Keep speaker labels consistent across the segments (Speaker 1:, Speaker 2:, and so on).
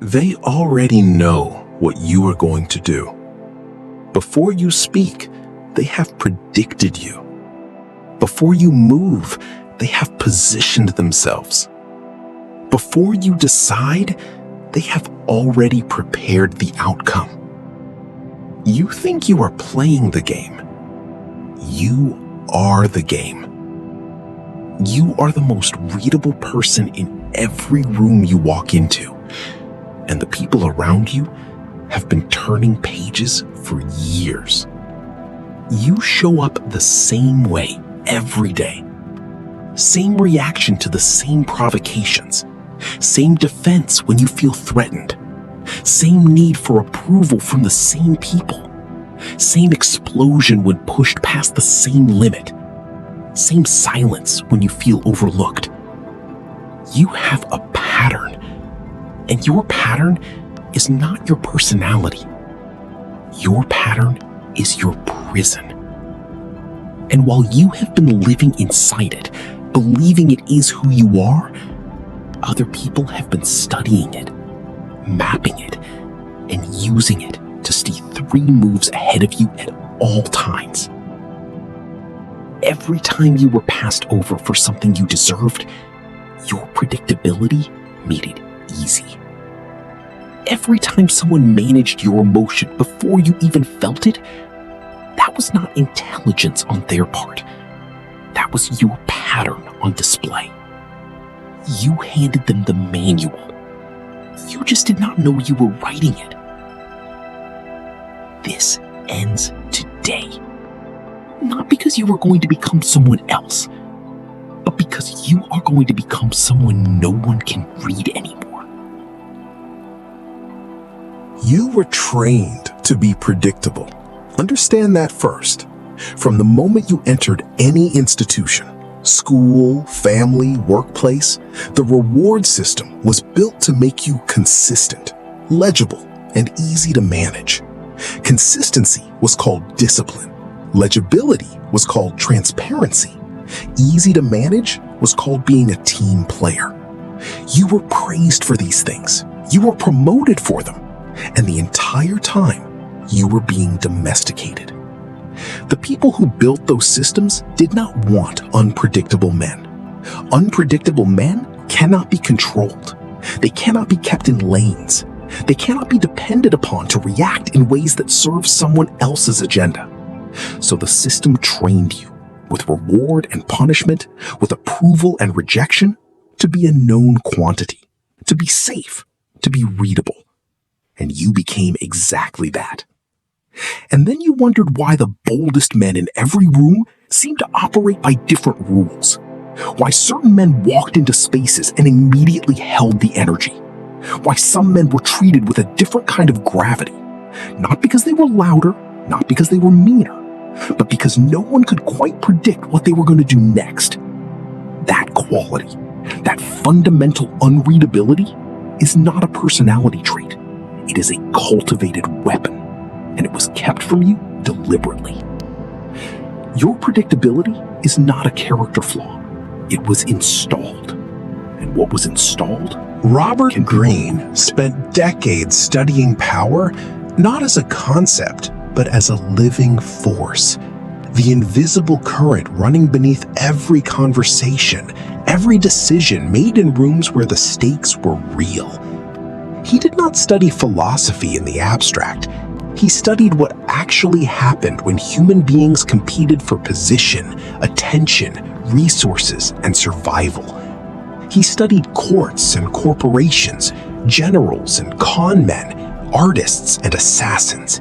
Speaker 1: They already know what you are going to do. Before you speak, they have predicted you. Before you move, they have positioned themselves. Before you decide, they have already prepared the outcome. You think you are playing the game. You are the game. You are the most readable person in every room you walk into, and the people around you have been turning pages for years. You show up the same way every day. Same reaction to the same provocations. Same defense when you feel threatened. Same need for approval from the same people. Same explosion when pushed past the same limit. Same silence when you feel overlooked. You have a pattern, and your pattern is not your personality. Your pattern is your prison. And while you have been living inside it, believing it is who you are, other people have been studying it, mapping it, and using it to stay 3 moves ahead of you at all times. Every time you were passed over for something you deserved, your predictability made it easy. Every time someone managed your emotion before you even felt it, that was not intelligence on their part. That was your pattern on display. You handed them the manual. You just did not know you were writing it. This ends today. Not because you are going to become someone else, but because you are going to become someone no one can read anymore.
Speaker 2: You were trained to be predictable. Understand that first. From the moment you entered any institution, school, family, workplace, the reward system was built to make you consistent, legible, and easy to manage. Consistency was called discipline. Legibility was called transparency. Easy to manage was called being a team player. You were praised for these things. You were promoted for them. And the entire time, you were being domesticated. The people who built those systems did not want unpredictable men. Unpredictable men cannot be controlled. They cannot be kept in lanes. They cannot be depended upon to react in ways that serve someone else's agenda. So the system trained you, with reward and punishment, with approval and rejection, to be a known quantity, to be safe, to be readable. And you became exactly that. And then you wondered why the boldest men in every room seemed to operate by different rules. Why certain men walked into spaces and immediately held the energy. Why some men were treated with a different kind of gravity. Not because they were louder, not because they were meaner, but because no one could quite predict what they were going to do next. That quality, that fundamental unreadability, is not a personality trait. It is a cultivated weapon, and it was kept from you deliberately. Your predictability is not a character flaw. It was installed. And what was installed?
Speaker 1: Robert Greene spent decades studying power not as a concept, but as a living force. The invisible current running beneath every conversation, every decision made in rooms where the stakes were real. He did not study philosophy in the abstract. He studied what actually happened when human beings competed for position, attention, resources, and survival. He studied courts and corporations, generals and con men, artists and assassins.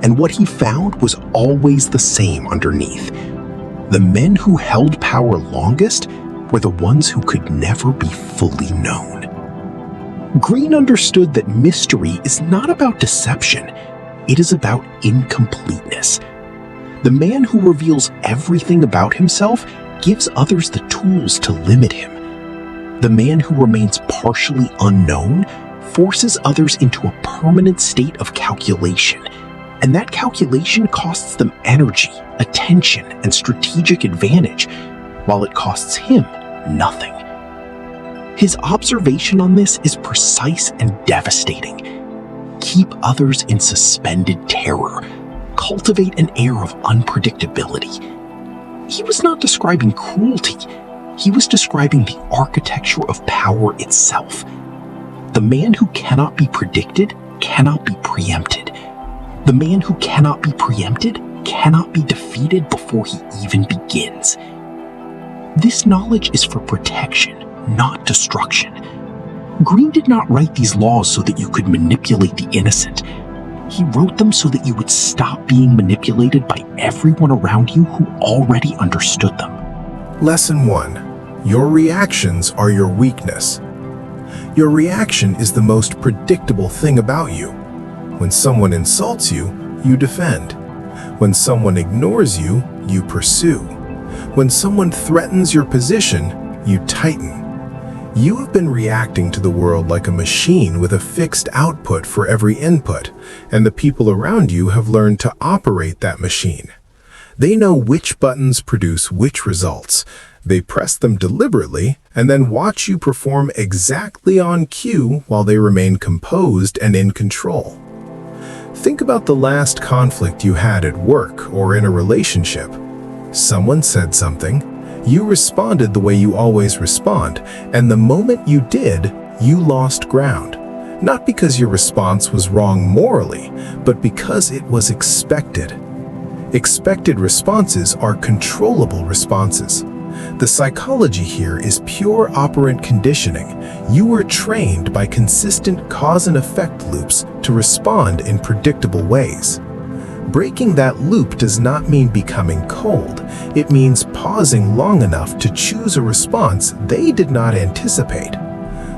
Speaker 1: And what he found was always the same underneath. The men who held power longest were the ones who could never be fully known. Greene understood that mystery is not about deception. It is about incompleteness. The man who reveals everything about himself gives others the tools to limit him. The man who remains partially unknown forces others into a permanent state of calculation, and that calculation costs them energy, attention, and strategic advantage, while it costs him nothing. His observation on this is precise and devastating. Keep others in suspended terror. Cultivate an air of unpredictability. He was not describing cruelty. He was describing the architecture of power itself. The man who cannot be predicted cannot be preempted. The man who cannot be preempted cannot be defeated before he even begins. This knowledge is for protection, not destruction. Greene did not write these laws so that you could manipulate the innocent. He wrote them so that you would stop being manipulated by everyone around you who already understood them.
Speaker 2: Lesson 1. Your reactions are your weakness. Your reaction is the most predictable thing about you. When someone insults you, you defend. When someone ignores you, you pursue. When someone threatens your position, you tighten. You have been reacting to the world like a machine with a fixed output for every input, and the people around you have learned to operate that machine. They know which buttons produce which results. They press them deliberately and then watch you perform exactly on cue while they remain composed and in control. Think about the last conflict you had at work or in a relationship. Someone said something. You responded the way you always respond, and the moment you did, you lost ground. Not because your response was wrong morally, but because it was expected. Expected responses are controllable responses. The psychology here is pure operant conditioning. You were trained by consistent cause and effect loops to respond in predictable ways. Breaking that loop does not mean becoming cold. It means pausing long enough to choose a response they did not anticipate.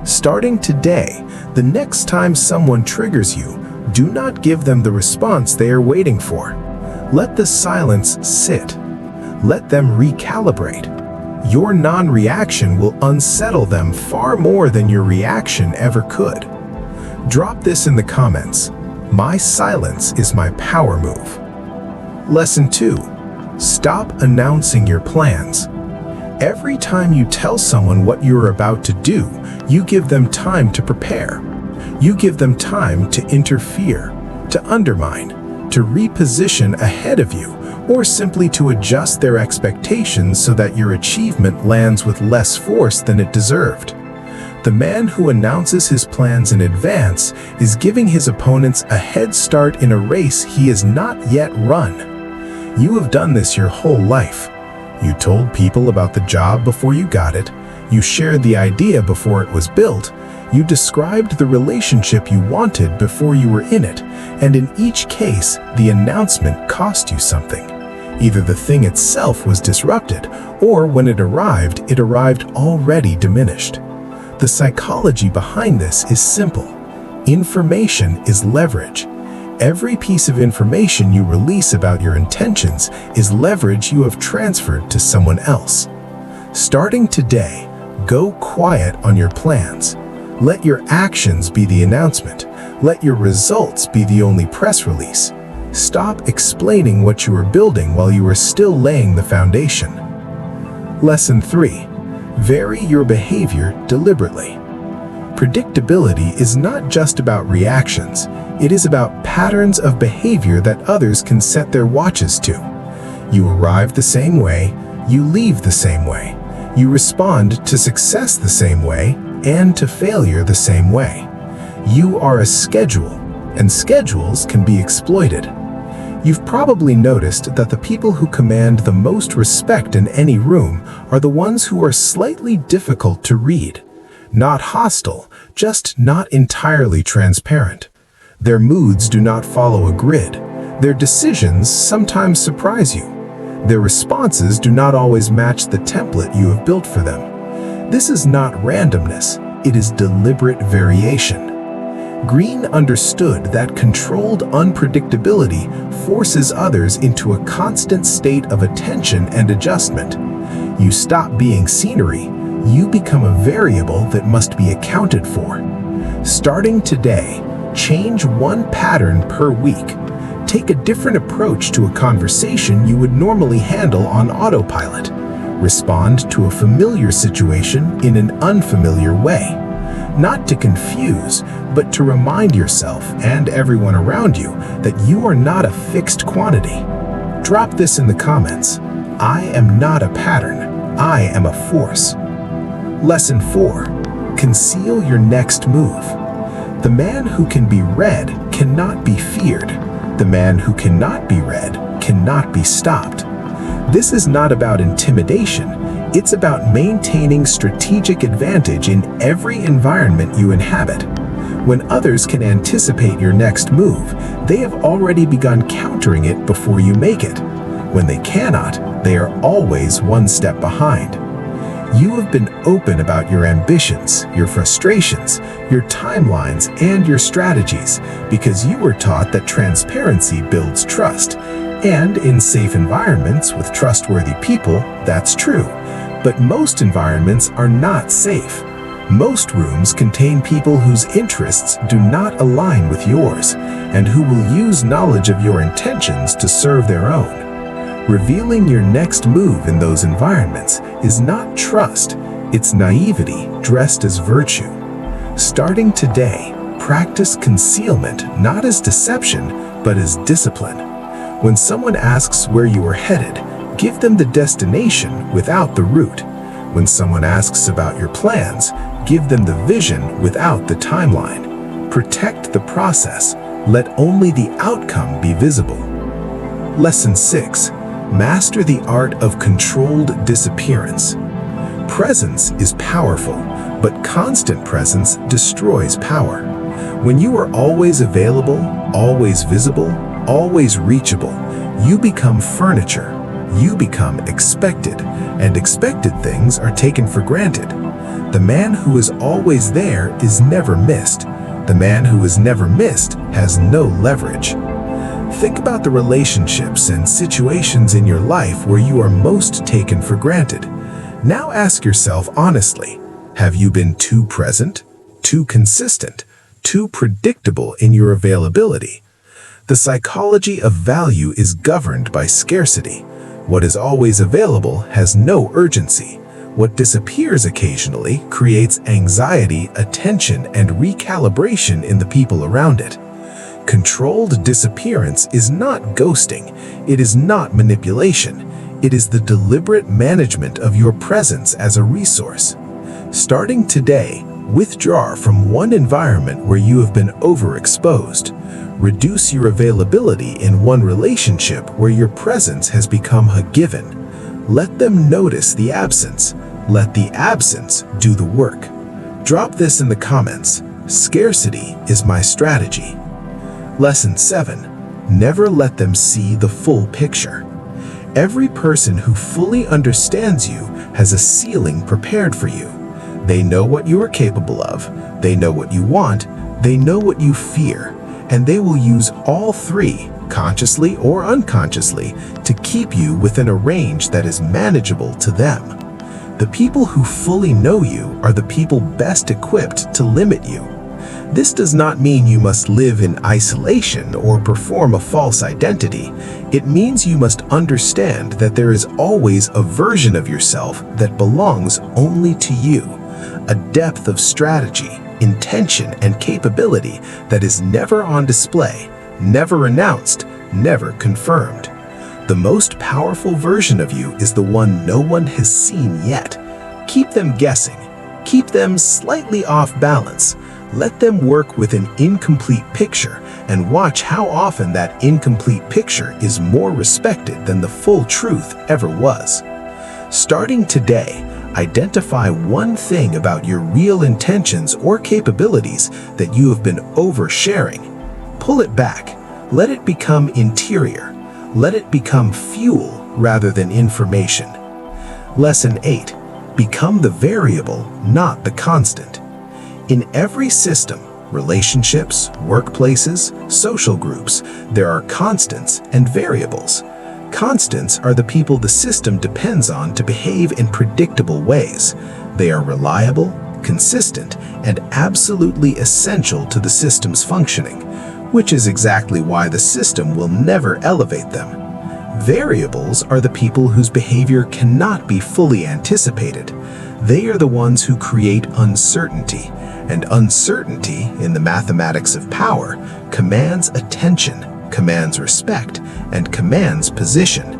Speaker 2: Starting today, the next time someone triggers you, do not give them the response they are waiting for. Let the silence sit. Let them recalibrate. Your non-reaction will unsettle them far more than your reaction ever could. Drop this in the comments. My silence is my power move. Lesson 2. Stop announcing your plans. Every time you tell someone what you're about to do, you give them time to prepare. You give them time to interfere, to undermine, to reposition ahead of you, or simply to adjust their expectations so that your achievement lands with less force than it deserved. The man who announces his plans in advance is giving his opponents a head start in a race he has not yet run. You have done this your whole life. You told people about the job before you got it. You shared the idea before it was built. You described the relationship you wanted before you were in it. And in each case, the announcement cost you something. Either the thing itself was disrupted, or when it arrived already diminished. The psychology behind this is simple. Information is leverage. Every piece of information you release about your intentions is leverage you have transferred to someone else. Starting today, go quiet on your plans. Let your actions be the announcement. Let your results be the only press release. Stop explaining what you are building while you are still laying the foundation. Lesson 3. Vary your behavior deliberately. Predictability is not just about reactions. It is about patterns of behavior that others can set their watches to. You arrive the same way, you leave the same way. You respond to success the same way and to failure the same way. You are a schedule, and schedules can be exploited. You've probably noticed that the people who command the most respect in any room are the ones who are slightly difficult to read. Not hostile, just not entirely transparent. Their moods do not follow a grid. Their decisions sometimes surprise you. Their responses do not always match the template you have built for them. This is not randomness, it is deliberate variation. Greene understood that controlled unpredictability forces others into a constant state of attention and adjustment. You stop being scenery, you become a variable that must be accounted for. Starting today, change one pattern per week. Take a different approach to a conversation you would normally handle on autopilot. Respond to a familiar situation in an unfamiliar way. Not to confuse, but to remind yourself and everyone around you that you are not a fixed quantity. Drop this in the comments. I am not a pattern. I am a force. Lesson 4. Conceal your next move. The man who can be read cannot be feared. The man who cannot be read cannot be stopped. This is not about intimidation. It's about maintaining strategic advantage in every environment you inhabit. When others can anticipate your next move, they have already begun countering it before you make it. When they cannot, they are always one step behind. You have been open about your ambitions, your frustrations, your timelines, and your strategies because you were taught that transparency builds trust. And in safe environments with trustworthy people, that's true. But most environments are not safe. Most rooms contain people whose interests do not align with yours, and who will use knowledge of your intentions to serve their own. Revealing your next move in those environments is not trust, it's naivety dressed as virtue. Starting today, practice concealment not as deception, but as discipline. When someone asks where you are headed, give them the destination without the route. When someone asks about your plans, give them the vision without the timeline. Protect the process. Let only the outcome be visible. Lesson 6. Master the art of controlled disappearance. Presence is powerful, but constant presence destroys power. When you are always available, always visible, always reachable, you become furniture. You become expected, and expected things are taken for granted. The man who is always there is never missed. The man who is never missed has no leverage. Think about the relationships and situations in your life where you are most taken for granted. Now ask yourself honestly, have you been too present, too consistent, too predictable in your availability? The psychology of value is governed by scarcity. What is always available has no urgency. What disappears occasionally creates anxiety, attention, and recalibration in the people around it. Controlled disappearance is not ghosting. It is not manipulation. It is the deliberate management of your presence as a resource. Starting today, withdraw from one environment where you have been overexposed. Reduce your availability in one relationship where your presence has become a given. Let them notice the absence. Let the absence do the work. Drop this in the comments. Scarcity is my strategy. Lesson 7. Never let them see the full picture. Every person who fully understands you has a ceiling prepared for you. They know what you are capable of, they know what you want, they know what you fear, and they will use all three, consciously or unconsciously, to keep you within a range that is manageable to them. The people who fully know you are the people best equipped to limit you. This does not mean you must live in isolation or perform a false identity. It means you must understand that there is always a version of yourself that belongs only to you, a depth of strategy, intention, and capability that is never on display, never announced, never confirmed. The most powerful version of you is the one no one has seen yet. Keep them guessing. Keep them slightly off balance. Let them work with an incomplete picture and watch how often that incomplete picture is more respected than the full truth ever was. Starting today, identify one thing about your real intentions or capabilities that you have been oversharing. Pull it back. Let it become interior. Let it become fuel rather than information. Lesson 8. Become the variable, not the constant. In every system, relationships, workplaces, social groups, there are constants and variables. Constants are the people the system depends on to behave in predictable ways. They are reliable, consistent, and absolutely essential to the system's functioning, which is exactly why the system will never elevate them. Variables are the people whose behavior cannot be fully anticipated. They are the ones who create uncertainty, and uncertainty, in the mathematics of power, commands attention, commands respect, and commands position.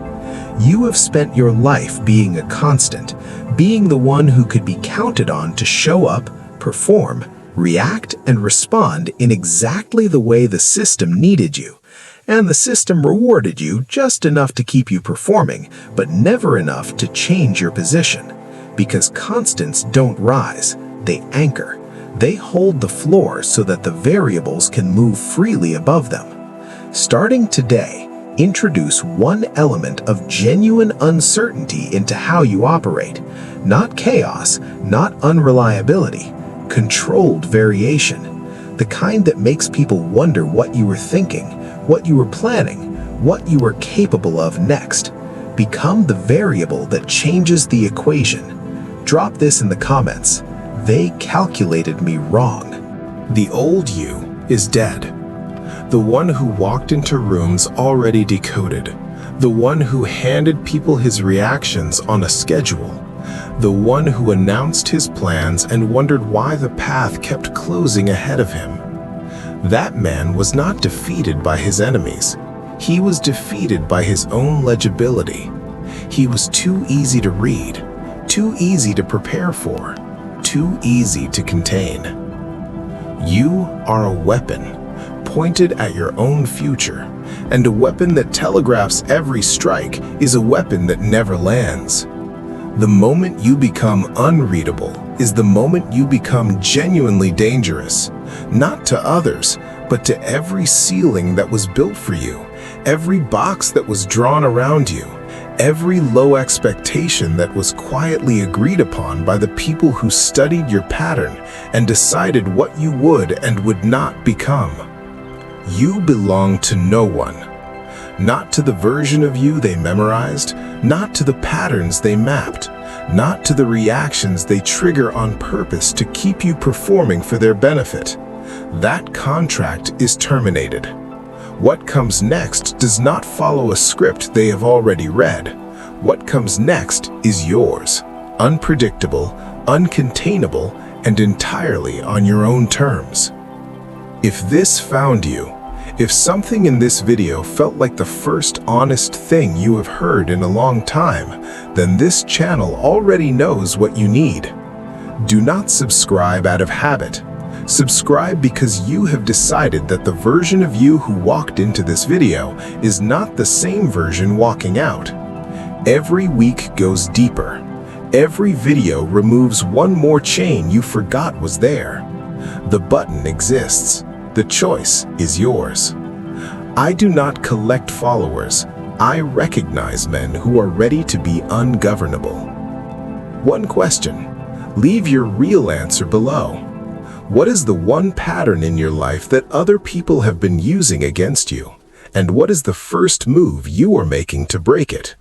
Speaker 2: You have spent your life being a constant, being the one who could be counted on to show up, perform, react, and respond in exactly the way the system needed you. And the system rewarded you just enough to keep you performing, but never enough to change your position. Because constants don't rise, they anchor. They hold the floor so that the variables can move freely above them. Starting today, introduce one element of genuine uncertainty into how you operate. Not chaos, not unreliability, controlled variation. The kind that makes people wonder what you were thinking, what you were planning, what you were capable of next. Become the variable that changes the equation. Drop this in the comments. They calculated me wrong.
Speaker 1: The old you is dead. The one who walked into rooms already decoded. The one who handed people his reactions on a schedule. The one who announced his plans and wondered why the path kept closing ahead of him. That man was not defeated by his enemies. He was defeated by his own legibility. He was too easy to read, too easy to prepare for, too easy to contain. You are a weapon pointed at your own future, and a weapon that telegraphs every strike is a weapon that never lands. The moment you become unreadable is the moment you become genuinely dangerous, not to others, but to every ceiling that was built for you, every box that was drawn around you, every low expectation that was quietly agreed upon by the people who studied your pattern and decided what you would and would not become. You belong to no one. Not to the version of you they memorized, not to the patterns they mapped, not to the reactions they trigger on purpose to keep you performing for their benefit. That contract is terminated. What comes next does not follow a script they have already read. What comes next is yours, unpredictable, uncontainable, and entirely on your own terms. If this found you, if something in this video felt like the first honest thing you have heard in a long time, then this channel already knows what you need. Do not subscribe out of habit. Subscribe because you have decided that the version of you who walked into this video is not the same version walking out. Every week goes deeper. Every video removes one more chain you forgot was there. The button exists. The choice is yours. I do not collect followers. I recognize men who are ready to be ungovernable. One question. Leave your real answer below. What is the one pattern in your life that other people have been using against you? And what is the first move you are making to break it?